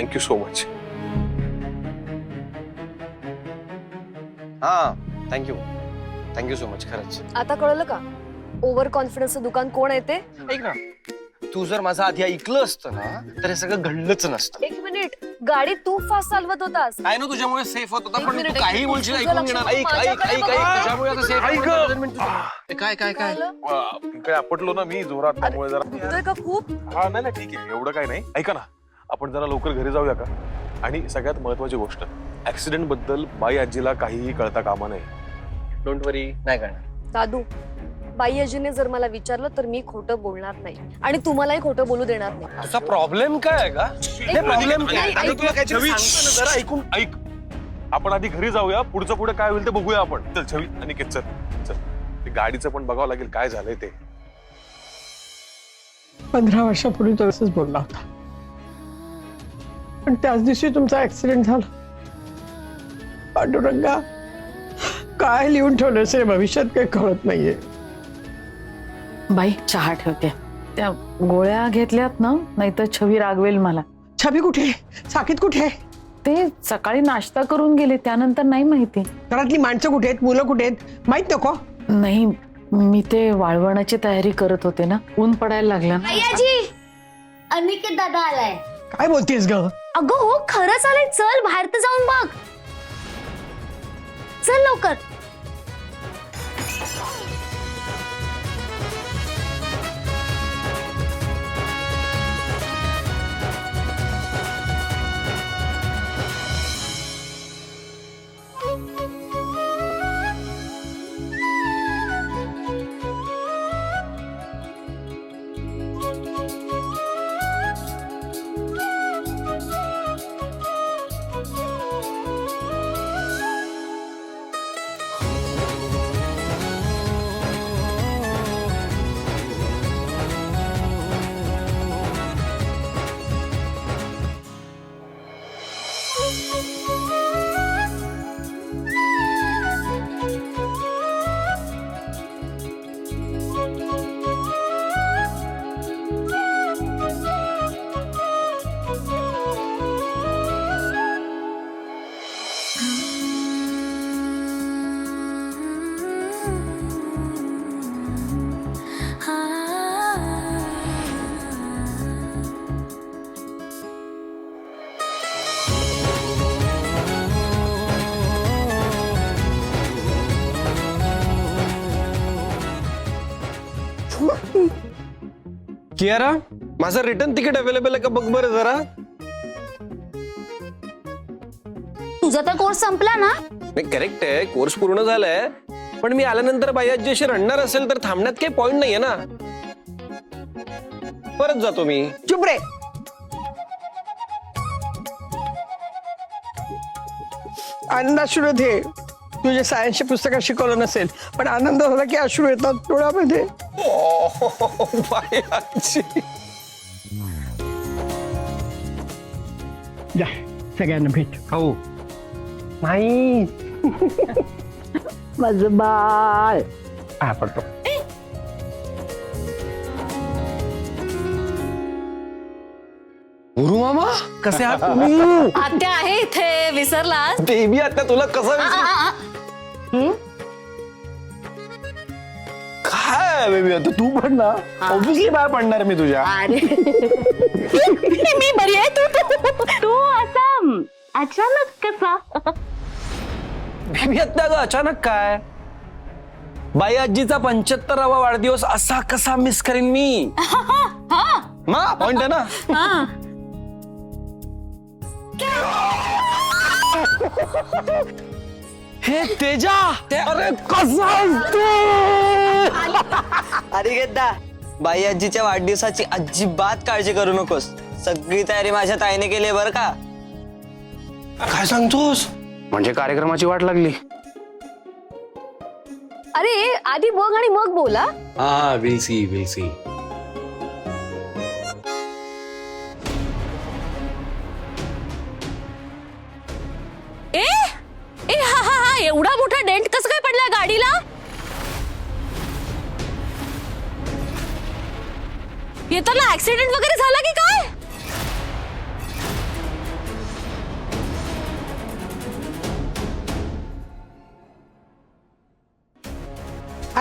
Thank you so much. हा thank you so much खरंच. आता कळलं का ओव्हर कॉन्फिडन्सचं दुकान कोण आहे ते? ऐक ना, तू जर माझं आधी ऐकलं असतं ना तर हे सगळं घडलंच नसतं. एक मिनिट, गाडी तू फास्ट चालवत होतास. काय ना तुझ्यामुळे सेफ होत होता, एक पण मिनिट, तू काही एक बोलशील मिनिट, ऐकून तुझं घेणार. लक्ष ऐक ऐक माझ्याकडे ऐक बघ. ऐक तुझ्यामुळे आता सेफ काय काय काय काय आपटलो ना मी जोरात, त्यामुळे जरा. दुखतोय का खूप? हा नाही नाही ठीक आहे, एवढं काय नाही. ऐका ना, आपण जरा लवकर घरी जाऊया का? आणि सगळ्यात महत्वाची गोष्ट, ऍक्सिडेंट बद्दल बाई आजीला काहीही कळता कामा नये. डोंट वरी, नाही करणार. दादू, बाई आजीने जर मला विचारलं तर मी खोटं बोलणार नाही आणि तुम्हालाही खोटं बोलू देणार नाही. तुझा प्रॉब्लेम काय आहे का? हे प्रॉब्लेम काय? नाही, आता ऐक- तुला काहीतरी छवी, सांगतो ना, जरा ऐकून ऐक, आपण आधी घरी जाऊया, पुढचं पुढे काय होईल ते बघूया आपण. चल छवी आणि चल चल, ते गाडीचं पण बघावं लागेल काय झालंय ते. 15 वर्षापूर्वी तो असंच बोलला होता, पण त्याच दिवशी तुमचा ऍक्सिडेंट झाला. पांडुरंगा, काय लिहून ठेवलं असेल भविष्यात काही कळत नाहीये. बाई चहा ठेवते. त्या गोळ्या घेतल्यात ना, नाहीतर छवी रागवेल मला. छबी कुठे? साकीत कुठे? ते सकाळी नाश्ता करून गेले, त्यानंतर नाही माहिती. घरातली माणसं कुठे आहेत, मुलं कुठे आहेत, माहित नको? नाही, मी ते वाळवणाची तयारी करत होते ना, ऊन पडायला लागलं ना. आजी, अनिकेत दादा आलाय. काय बोलतेस ग? अगं हो, खरंच आलाय. चल बाहेर तर जाऊन बघ. चल लवकर. कियारा, माझं रिटर्न तिकीट अवेलेबल आहे का बघ बरं जरा. तुझा तर कोर्स संपला ना? नाही करेक्ट आहे, कोर्स पूर्ण झालाय, पण मी आल्यानंतर बाई आजीशी रडणार असेल तर थांबण्यात काही पॉइंट नाहीये ना. परत जातो मी. चुप रे. आनंद अश्रू येते. तुझ्या सायन्सच्या पुस्तकात शिकवलं नसेल, पण आनंद झाला की अश्रू येतात डोळ्यामध्ये. बाई आजी. जा, सगळ्यांना भेट. हो नाही. माझं बाळ. हा पडतो. गुरु मामा कसे आहात तुम्ही? आत्या आहे इथे, विसरलास? देवी आता तुला कसं काय बेबी, आता तू पण ना ऑब्विसली बाहेर पडणार मी तुझ्या. अरे मी बरी आहे. तू असा अचानक कसा? बेबी आता ग अचानक काय? बाई आजीचा 75वा वाढदिवस असा कसा मिस करीन मी? मा पॉइंट आहे ना. हे तेजा, अरे कसा अरे गेद्दा, बाई आजीच्या वाढदिवसाची अजिबात काळजी करू नकोस. सगळी तयारी माझ्या ताईने केली बरं का. काय सांगतोस? म्हणजे कार्यक्रमाची वाट लागली. अरे आधी बघ आणि मग बोला. हा विल सी. ए हा हा हा, एवढा मोठा डेंट कसं काय पडला गाडीला? येताना ऍक्सिडेंट वगैरे झाला की काय?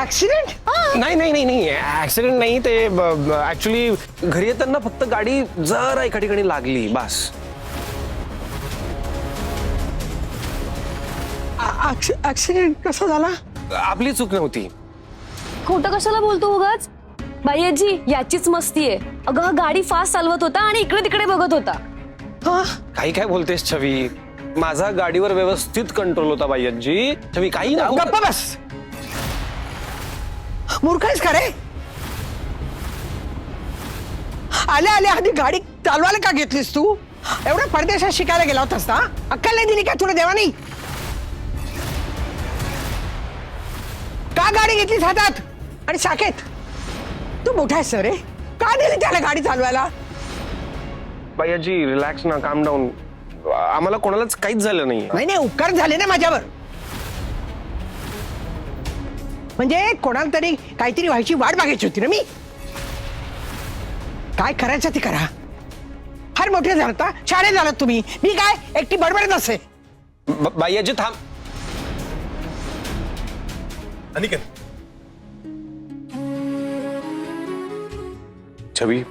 ऍक्सिडेंट? नाही नाही नाही नाही ऍक्सिडेंट नाही ते ऍक्च्युली घरी येताना फक्त गाडी जरा एका ठिकाणी लागली बस. ऍक्सिडेंट कसा झाला? आपली चूक नव्हती. खोटं कशाला बोलतो उगाच? बाई आजी याचीच मस्ती आहे. अगं हा गाडी फास्ट चालवत होता आणि इकडे तिकडे बघत होता. काही काय बोलतेस छवी? माझा गाडीवर व्यवस्थित कंट्रोल होता बाई आजी. छवी काही नको. गप्पा बस. मूर्ख आहेस का रे? आल्या आल्या आधी गाडी चालवायला का घेतलीस तू? एवढ्या परदेशात शिकायला गेला होतास ना? अक्कल नाही दिली का तुला देवानी? का गाडी घेतलीस हातात आणि साकेत? तू मोठा आहेस रे, का दिली त्याला गाडी चालवायला? बाई आजी रिलॅक्स ना, काम डाऊन. आम्हाला कोणालाच काहीच झालं नाही. नाही नाही, उपकार झाले ना माझ्यावर. म्हणजे कोणाला तरी काहीतरी व्हायची वाट बघायची होती ना मी. काय करायचं ते करा. फार मोठे झाला, शाळेत झालात तुम्ही. मी काय एकटी बडबडत असे? बाई आजी थांब. अनिकेत, छवी,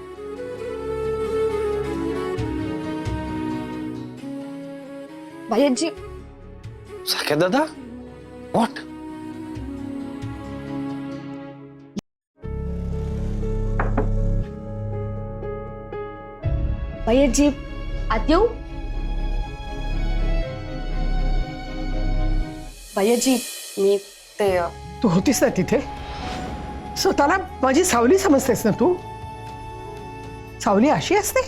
बाई आजी साकेत दादा व्हॉट? बाई आजी आत येऊ? बाई आजी मी ते तू होतीस ना तिथे? स्वतःला माझी सावली समजतेस ना तू? सावली अशी असते?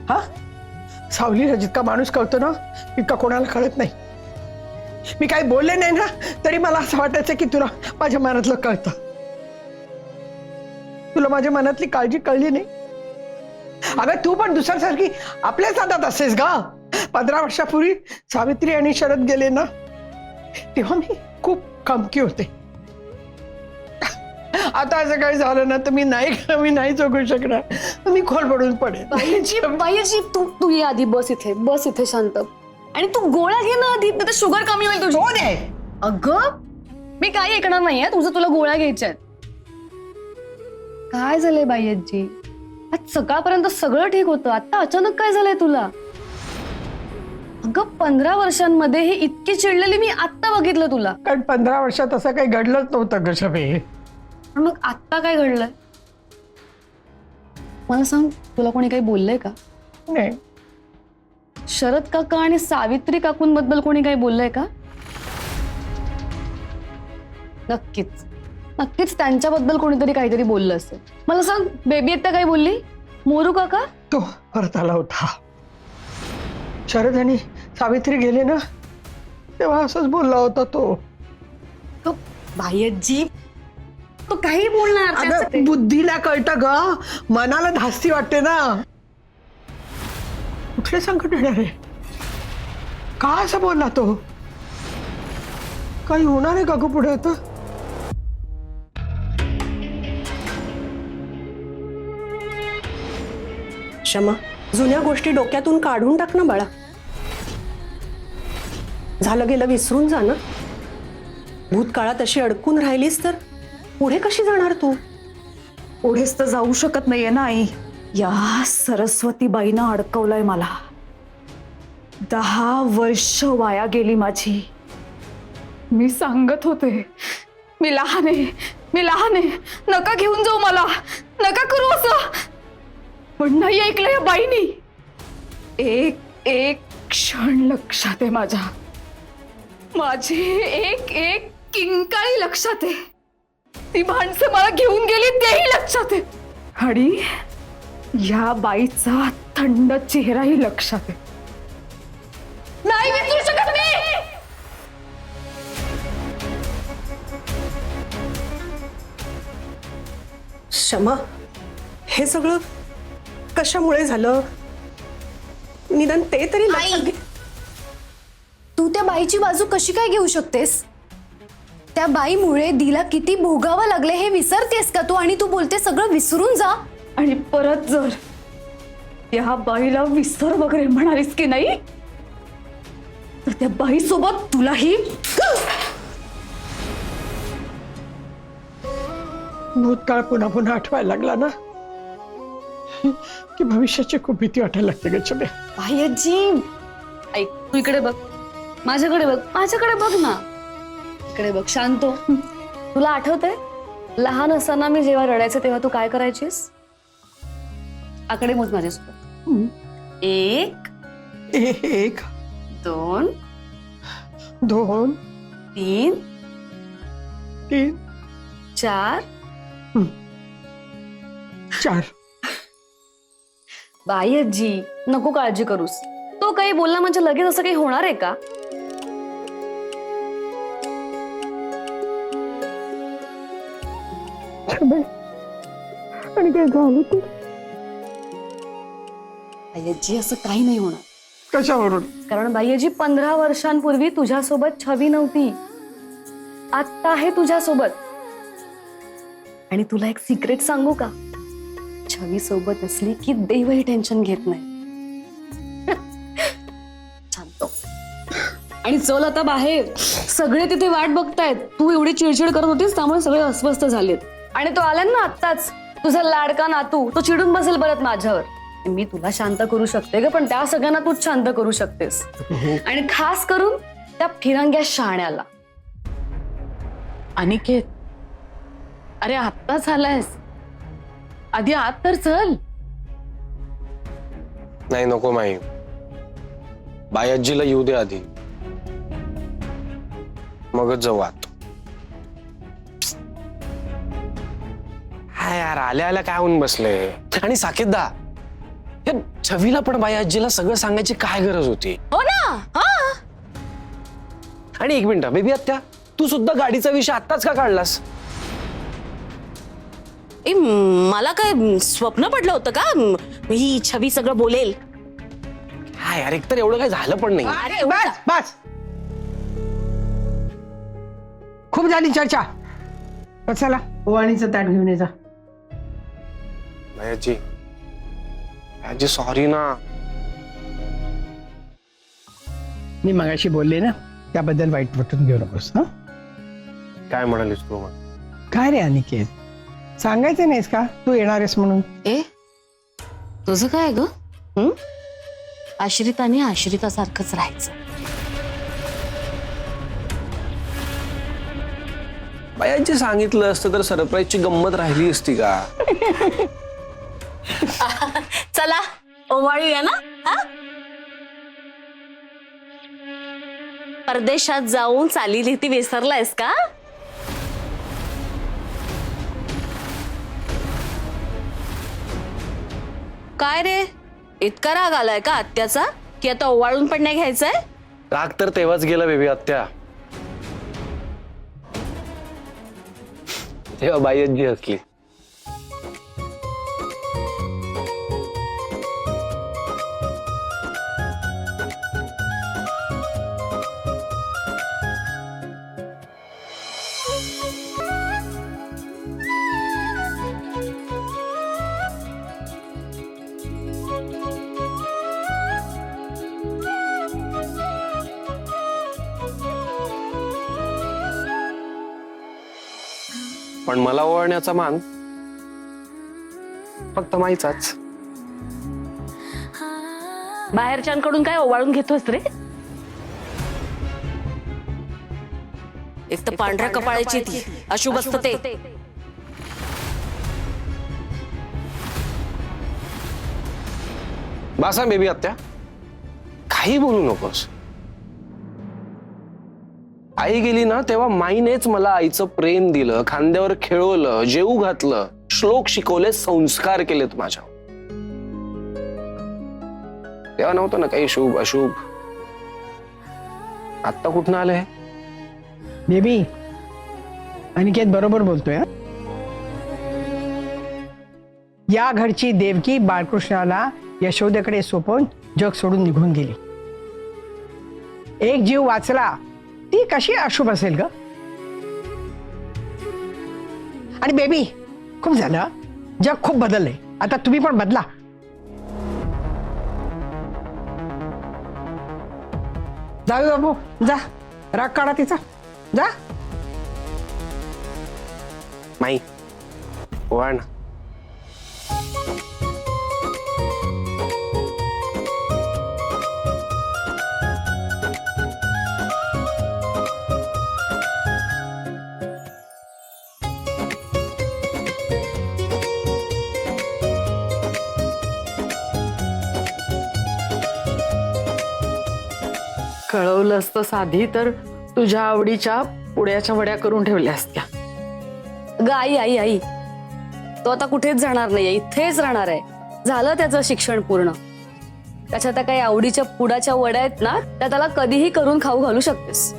हा, सावलीला जितका माणूस कळतो ना इतका कोणाला कळत नाही. मी काही बोलले नाही ना तरी मला असं वाटायचं की तुला माझ्या मनातलं कळतं. तुला माझ्या मनातली काळजी कळली नाही. अगं तू पण दुसऱ्यासारखी आपल्याच हातात असेस गा. 15 वर्षापूर्वी सावित्री आणि शरद गेले ना तेव्हा मी खूप कमकी होते. आता असं काही झालं ना तर मी नाही जगू शकणार. मी खोल पडून पडेल. बाई आजी तू ये आधी, बस इथे शांत. आणि तू गोळ्या घे ना आधी, तर शुगर कमी होईल तुझी. हो दे. अगं मी काही ऐकणार नाहीये तुझं. तुला गोळ्या घ्यायच्या आहेत. काय झालंय बाई आजी? आज सकाळपर्यंत सगळं ठीक होतं, आता अचानक काय झालंय तुला? अगं 15 वर्षांमध्ये हे इतकी चिडलेली मी आत्ता बघितलं तुला. कारण 15 वर्षात असं काही घडलंच नव्हतं ग शबे. पण मग आत्ता काय घडलंय मला सांग. तुला कोणी काही बोललंय का? नाही. शरद काका आणि सावित्री काकूंबद्दल कोणी काही बोललंय का? नक्कीच त्यांच्याबद्दल कोणीतरी काहीतरी बोललं असेल. मला सांग, बेबी आता काय बोलली? मोरू काका? तो परत आला होता. शरद आणि सावित्री गेले ना तेव्हा असंच बोलला होता तो. बाई आजी तो काही बोलणार. अगं बुद्धीला कळतं ग, मनाला धास्ती वाटते ना. कुठले संकट येणार आहे? का असं बोलला तो? काही होणार आहे का ग पुढे आता? क्षमा, जुन्या गोष्टी डोक्यातून काढून टाक ना बाळा. झालं गेलं विसरून जा ना. भूतकाळात अशी अडकून राहिलीस तर पुढे कशी जाणार तू? पुढेच तर जाऊ शकत नाहीये ना आई. या सरस्वती बाईनं अडकवलंय मला. 10 वर्ष वाया गेली माझी. मी सांगत होते मी लहान आहे, नका घेऊन जाऊ मला, नका करू असं. पण नाही ऐकलं या बाईनी. एक क्षण लक्षात आहे माझी एक किंकाळी लक्षात आहे. ती माणसं मला घेऊन गेली तेही लक्षात आहे. आणि या बाईचा थंड चेहराही लक्षात आहे. नाही विसरू शकत मी. क्षमा, हे सगळं कशामुळे झालं? निदान ते तरी लक्षात घे. तू त्या बाईची बाजू कशी काय घेऊ शकतेस? त्या बाईमुळे दिला किती भोगावं लागले हे विसरतेस का तू? आणि तू बोलते सगळं विसरून जा. आणि परत जर या बाईला विसर वगैरे म्हणालीस की नाही तर त्या बाईसोबत तुलाही. भूतकाळ पुन्हा पुन्हा आठवायला लागला ना की भविष्याची खूप भीती वाटायला लागते ग छबे. बाई आजी ऐक, तू इकडे बघ, माझ्याकडे बघ, माझ्याकडे बघ ना, इकडे बघ, शांत हो. तुला आठवतंय लहान असताना मी जेव्हा रडायचे तेव्हा तू काय करायचीस? आकडे मोज माझ्यासोबत. 1 1 2 2 3 3 4. 4. बाई आजी नको काळजी करूस. तो काही बोलला म्हणजे लगेच असं काही होणार आहे का? छबे आणि काय झालं तू? बाई आजी असं काही नाही होणार. कशावरून? कारण बाई आजी 15 वर्षांपूर्वी तुझ्यासोबत छवी नव्हती, आता आहे तुझ्यासोबत. आणि तुला एक सिक्रेट सांगू का? छवी सोबत असली की देवही टेन्शन घेत नाही. शांत हो. आणि चल आता बाहेर, सगळे तिथे वाट बघतायत. तू एवढी चिडचिड करत होतीस त्यामुळे सगळे अस्वस्थ झालेत. आणि तो आला ना आत्ताच, तुझा लाडका नातू, तो चिडून बसेल परत माझ्यावर. मी तुला शांत करू शकते ग, पण त्या सगळ्यांना तूच शांत करू शकतेस. आणि खास करून त्या फिरंग्या शहाण्याला. अनिकेत, अरे आत्ताच आलायस, आधी आत तर चल. नाही नको माई, बाई आजीला येऊ दे आधी, मगच जाऊ आत. हा यार, आल्या आल्या काय होऊन बसले. आणि साकेतदा, या छवीला पण बाई आजीला सगळं सांगायची काय गरज होती? हो ना. हा, आणि एक मिनिट बेबी आत्या, तू सुद्धा गाडीचा विषय आत्ताच का काढलास? ए, मला काय स्वप्न पडलं होतं का ही छवी सगळं बोलेल? हा यार, एकतर एवढं काय झालं पण नाही. अरे बस बस, खूप झाली चर्चा. चला ओवाळणीचं ताट घेऊन ये जा. बाई आजी, आजी सॉरी ना. मी मगाशी बोलले ना त्याबद्दल वाईट वाटून घेऊ नकोस. हा काय म्हणालीस तू मग? काय रे अनिकेत, सांगायचं नाहीस का तू येणार आहेस म्हणून? ए, तुझं काय ग? आश्रिताने आश्रितासारखंच राहायचं. बाई आजी सांगितलं असतं तर सरप्राईजची गंमत राहिली असती का? चला ओवाळूया ना. हा, परदेशात जाऊन चालीरीती विसरलायस का? काय रे, इतका राग आलाय का आत्याचा की आता ओवाळून पण नाही घ्यायचंय? राग तर तेव्हाच गेला बेबी आत्या, तेव्हा बाई आजी हसली. पण मला ओवाळण्याचा मान फक्त माईचाच. बाहेरच्यांकडून काय ओवाळून घेतोस रे? एक तर पांढऱ्या कपाळाची ती अशुभ असतं ते. बासा बेबी आत्या, काही बोलू नकोस. आई गेली ना तेव्हा माईनेच मला आईचं प्रेम दिलं, खांद्यावर खेळवलं, जेवू घातलं, श्लोक शिकवले, संस्कार केलेत माझ्या. तेव्हा नव्हतं ना काही शुभ अशुभ. आत्ता कुठनं आलंय? बेबी अनिकेत बरोबर बोलतोय. हा? या घरची देवकी बाळकृष्णाला यशोदेकडे सोपवून जग सोडून निघून गेली. एक जीव वाचला, ती कशी अशुभ असेल ग? आणि बेबी खूप झालं, जग खूप बदललंय, आता तुम्ही पण बदला. जाऊ बाबू, जा, राग काढा तिचा, जा. माई, वाढ. कळवलं असतं साधी तर तुझ्या आवडीच्या पुड्याच्या वड्या करून ठेवल्या असत्या. ग आई आई आई, तो आता कुठेच जाणार नाहीये, इथेच राहणार आहे. झालं त्याचं शिक्षण पूर्ण. त्याच्या त्या काही आवडीच्या पुडाच्या वड्या आहेत ना, त्या त्याला कधीही करून खाऊ घालू शकतेस.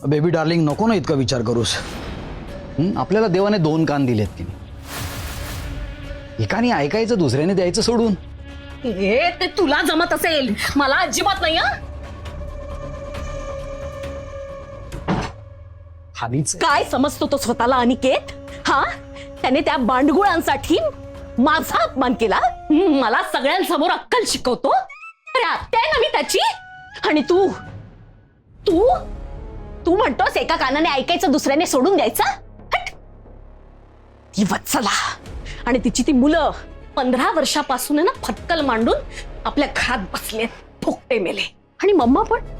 बेबी डार्लिंग, नको ना इतका विचार करूस. आपल्याला देवाने 2 कान दिलेत की नाही. एकाने ऐकायचं, दुसऱ्याने द्यायचं सोडून. हे ते तुला जमत असेल, मला अजिबात नाही. हानीच काय समजतो तो स्वतःला अनिकेत? हा, त्याने त्या बांडगुळांसाठी माझा अपमान केला. मला सगळ्यांसमोर अक्कल शिकवतो. अरे आत्या आहे ना मी त्याची. आणि तू तू तू म्हणतोस एका कानाने ऐकायचं, दुसऱ्याने सोडून द्यायचं. हट. ती वत्सला आणि तिची ती मुलं 15 वर्षापासून ना फटकल मांडून आपल्या घरात बसले, फुकटे मेले. आणि मम्मा पण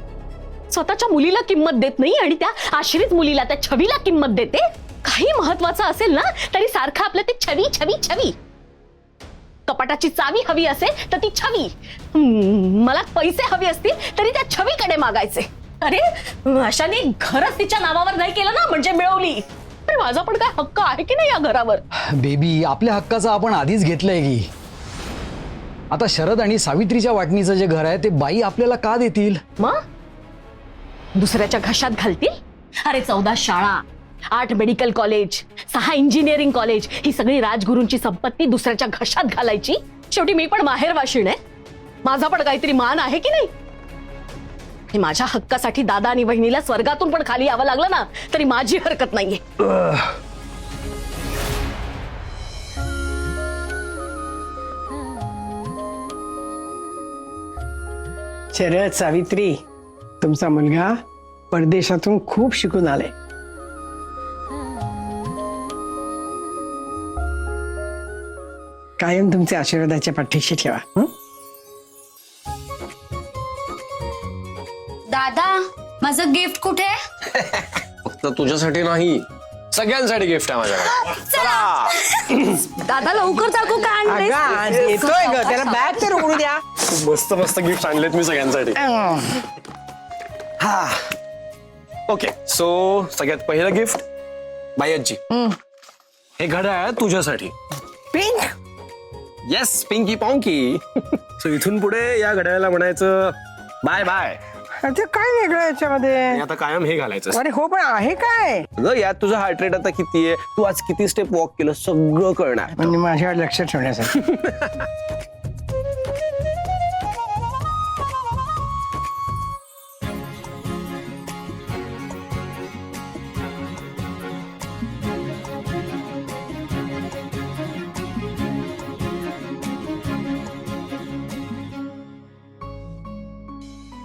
स्वतःच्या मुलीला किंमत देत नाही आणि त्या आश्रित मुलीला, त्या छवीला किंमत देते. काही महत्वाचं असेल ना तरी सारखं आपलं ते छवी छवी छवी. कपाटाची चावी हवी असेल तर ती छवी. मला पैसे हवे असतील तरी त्या छवीकडे मागायचे. अरे अशाने घरच तिच्या नावावर नाही केलं ना म्हणजे मिळवली. अरे माझा पण काय हक्क आहे की नाही या घरावर? बेबी, आपल्या हक्काचं आपण आधीच घेतलंय की. आता शरद आणि सावित्रीच्या वाटणीचं जे घर आहे ते बाई आपल्याला का देतील? मग दुसऱ्याच्या घशात घालतील? अरे 14 शाळा, 8 मेडिकल कॉलेज, 6 इंजिनिअरिंग कॉलेज, ही सगळी राजगुरूंची संपत्ती दुसऱ्याच्या घशात घालायची. शेवटी मी पण माहेरवाशीण आहे. माझा पण काहीतरी मान आहे की नाही? आणि माझ्या हक्कासाठी दादा आणि बहिणीला स्वर्गातून पण खाली यावं लागलं ना तरी माझी हरकत नाहीये. शरद, सावित्री, तुमचा मुलगा परदेशातून खूप शिकून आलाय. कायम तुमच्या आशीर्वादाच्या पाठीशी ठेवा. दादा, माझं गिफ्ट कुठे? फक्त तुझ्यासाठी नाही, सगळ्यांसाठी गिफ्ट आहे माझ्याकडे. दादा लवकर दाखवू काय आणलंयस? येतोय ग, त्याला बॅग तर उघडू द्या. मस्त मस्त गिफ्ट आणलेत मी सगळ्यांसाठी. हा, ओके. सो सगळ्यात पहिलं गिफ्ट बाई आजी, हे घड्याळ तुझ्यासाठी. पिंक. येस, पिंकी पॉंकी. सो इथून पुढे या घड्याळाला म्हणायचं बाय बाय. ते काय वेगळं याच्यामध्ये? आणि आता कायम हे घालायचं. अरे हो, पण आहे काय? अगं यात तुझा हार्ट रेट आता किती आहे, तू आज किती स्टेप वॉक केलं, सगळं कळणार. म्हणजे माझ्यावर लक्ष ठेवण्यासाठी.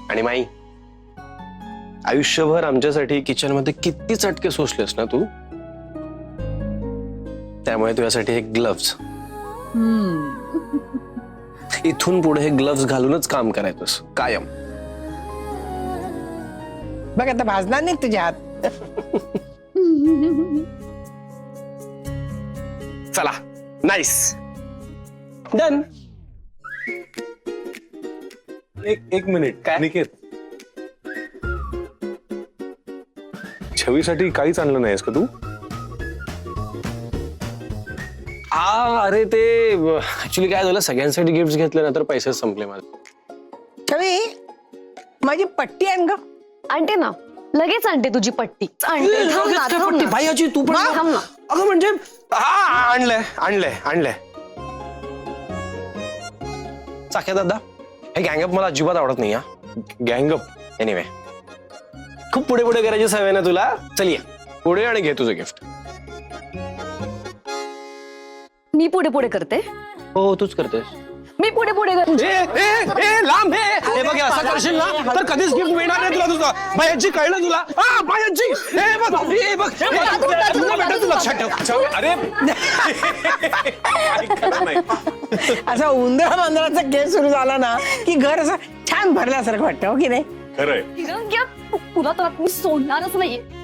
आणि माई, आयुष्यभर आमच्यासाठी किचन मध्ये किती चटके सोसलेस ना तू. त्यामुळे तुझ्यासाठी हे ग्लव्स. इथून पुढे हे ग्लव्स घालूनच काम करायचंस कायम. बघ आता भाजणार नाही तुझ्या हात. चला, नाईस, डन. एक मिनिट. काय निकेत, छवीसाठी काहीच आणलं नाहीस का तू? अरे ते ऍक्च्युली काय झालं, सगळ्यांसाठी गिफ्ट घेतले ना तर पैसे संपले माझे. छवी, माझी पट्टी आण ग. आणते ना, लगेच आणते तुझी पट्टी. आणते. थांब ना, थांब ना. बाई आजी तू पण थांब ना. अगं म्हणजे आणलंय. चाक्या दादा, हे गँगअप मला अजिबात आवडत नाही. गँगअप एनिवे, खूप पुढे पुढे करायची सवय ना तुला. चल ये पुढे आणि घे तुझं गिफ्ट. मी पुढे पुढे करते. हो तूच करतेस. मी पुढे पुढे करते. लांब हे बघ, असं करशील ना तर कधीच गिफ्ट मिळणार नाही तुला. तुझं बायाची कळलं तुला. बायाची, हे बघ, हे बघ, तुला भेटत लक्षात ठेव. अरे ऐका ना, नाही. असा उंदरा मांजराचा केस सुरू झाला ना की घर असं छान भरल्यासारखं वाटतं, हो की नाही? खरंय. फिरंग्या, तुला तर मी सोडणारच नाहीये.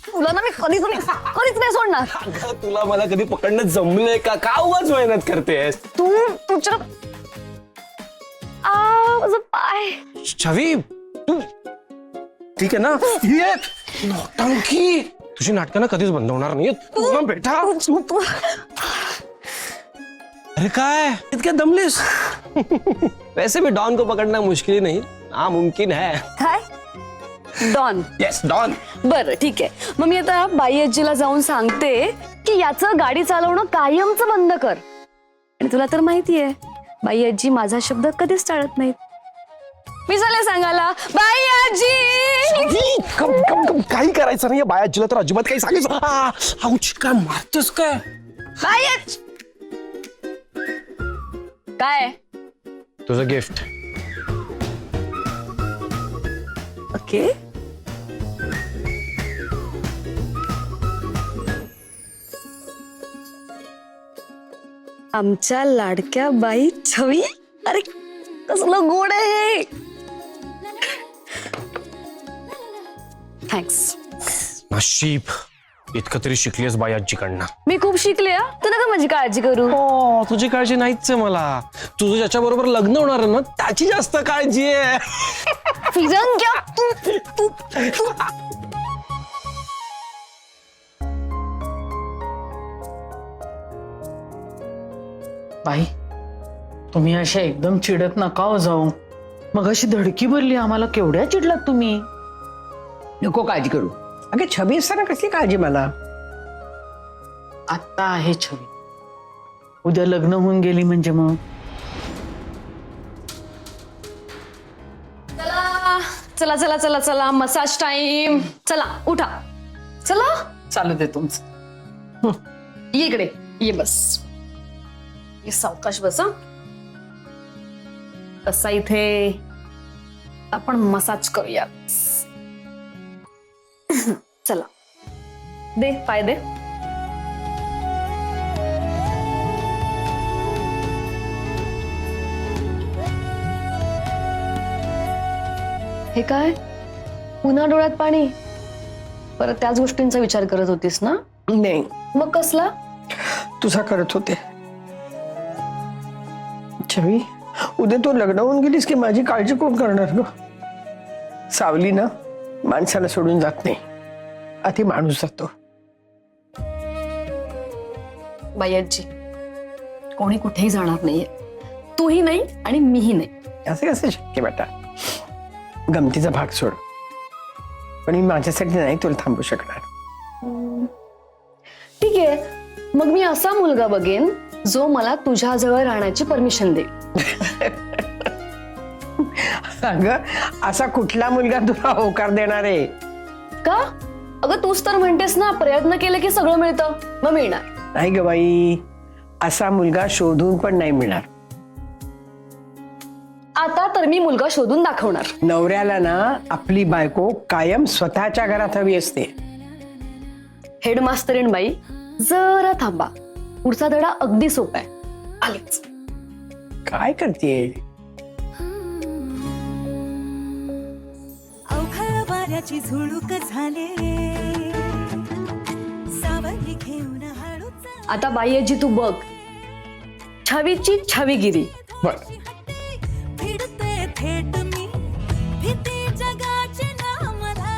तुला ना मी कधीच नाही सोडणार. अगं, तुला मला कधी पकडणं जमलंय का उगाच मेहनत करतेस? तू तुझ्या माझं पाय. छवी तू ठीक आहे ना? ये नौटंकी. तुझी नाटकं ना कधीच बंद होणार नाही. तू ना बेटा. तू अरे काय इतक्या दमलीस? वैसे भी डॉन को पकड़ना मुश्किल नहीं, नामुमकिन है. काय डॉन? Yes don. बरं ठीक आहे, मग मी आता बाई आजीला जाऊन सांगते की याचं गाडी चालवणं कायमचं बंद कर. आणि तुला तर माहितीये बाई आजी माझा शब्द कधीच टाळत नाहीत. मी झाले सांगायला बाई आजी. काही करायचं नाही बायाजीला तर अजिबात काही सांगायचं. आऊच काय मारतेस काय? बाई आजी. काय तुझं गिफ्ट. ओके. आमच्या लाडक्या बाई छवी. अरे कसलं गोड आहे. थँक्स. नशीब इतकं तरी शिकलीस बाई आजीकडनं. मी खूप शिकले. तू नका माझी काळजी करू. हो तुझी काळजी नाहीच आहे मला. तुझं ज्याच्या बरोबर लग्न होणार आहे ना त्याची जास्त काळजी आहे. फिरंग्या, तू बाई तुम्ही अशा एकदम चिडत नका हो जाऊ. मग अशी धडकी भरली आम्हाला, केवढ्या चिडलात तुम्ही. नको काळजी करू. अगं छबी असताना कसली काळजी मला. आत्ता आहे छवी, उद्या लग्न होऊन गेली म्हणजे मग. चला चला चला चला मसाज टाइम. चला उठा. चला चालू दे तुमचं. ये इकडे ये. बस ये सावकाश बसा. कसा इथे आपण मसाज करूया. चला दे पाय दे. हे काय पुन्हा डोळ्यात पाणी. परत त्याच गोष्टींचा विचार करत होतीस ना? नाही, मग कसला? तुझा करत होते. छवी उद्या तू लग्न होऊन गेलीस की माझी काळजी कोण करणार ग? सावली ना माणसाला सोडून जात नाही, आधी माणूस जातो. बाई आजी कोणी कुठेही जाणार नाहीये. तूही नाही आणि मीही नाही. असं कसं शक्य बेटा? गमतीचा भाग सोड, पण मी माझ्यासाठी नाही तुला थांबू शकणार. ठीक आहे, मग मी असा मुलगा बघेन जो मला तुझ्या जवळ राहण्याची परमिशन देईल. अगं असा कुठला मुलगा तुला होकार देणार आहे? का? अगं तूच तर म्हणतेस ना प्रयत्न केले की सगळं मिळतं. मग मिळणार नाही ग बाई, असा मुलगा शोधून पण नाही मिळणार. आता तर मी मुलगा शोधून दाखवणार. नवऱ्याला ना आपली बायको कायम स्वतःच्या घरात हवी असते. हेडमास्टरीण बाई जरा थांबा, पुढचा धडा अगदी सोपा आहे. आलेच. काय करते? अवघड वाऱ्याची झुळूक झाले, सावली घेऊन हळूच. आता बाई आजी तू बघ, छवीची छवीगिरी. भिडते थेट मी भीती जगाची ना मला.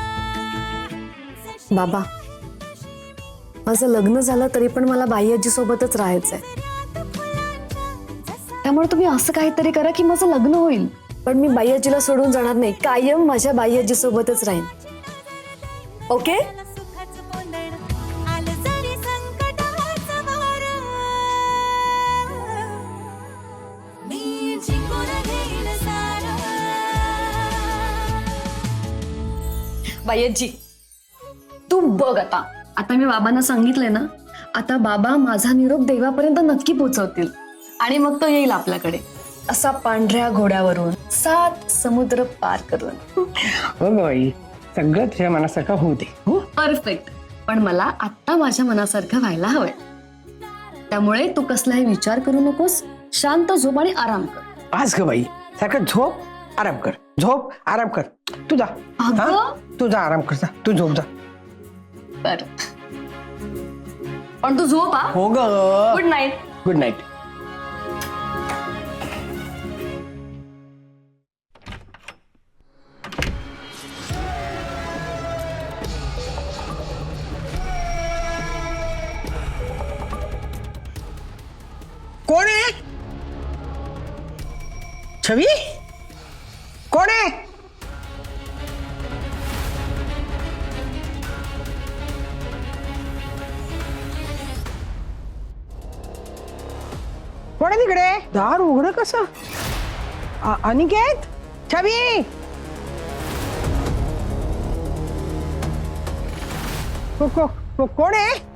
बाबा माझं लग्न झालं तरी पण मला बाई आजी सोबतच राहायचंय. त्यामुळे तुम्ही असं काहीतरी करा की माझं लग्न होईल. पण मी बाई आजीला सोडून जाणार नाही. कायम माझ्या बाई आजी सोबतच राहीन. ओके? सुखाचं कोंदण आलं जरी संकटाचं वारं, मी जिंकून घेईन सारं. बाई आजी तू बघ आता मी बाबांना सांगितलंय ना, आता बाबा माझा निरोप देवापर्यंत नक्की पोहोचवतील आणि मग तो येईल आपल्याकडे असा पांढऱ्या घोड्यावरून 7 समुद्र पार करून. हो बाई, सगळं तुझ्या मनासारखं होऊ दे. हो परफेक्ट. पण मला आता माझ्या मनासारखं व्हायला हवंय. त्यामुळे तू कसलाही विचार करू नकोस. शांत झोप आणि आराम कर. आज ग बाई, सारखं झोप आराम कर, झोप आराम कर. तू जा. अगं. हा? तू जा आराम कर, जा तू झोप जा. बर पण तू झोप. हा, हो ग. Good night. Good night. कोण आहे? छवी कोण आहे? कोण आहे तिकडे? दार उघड कसं? अनिकेत, छवी कोण आहे?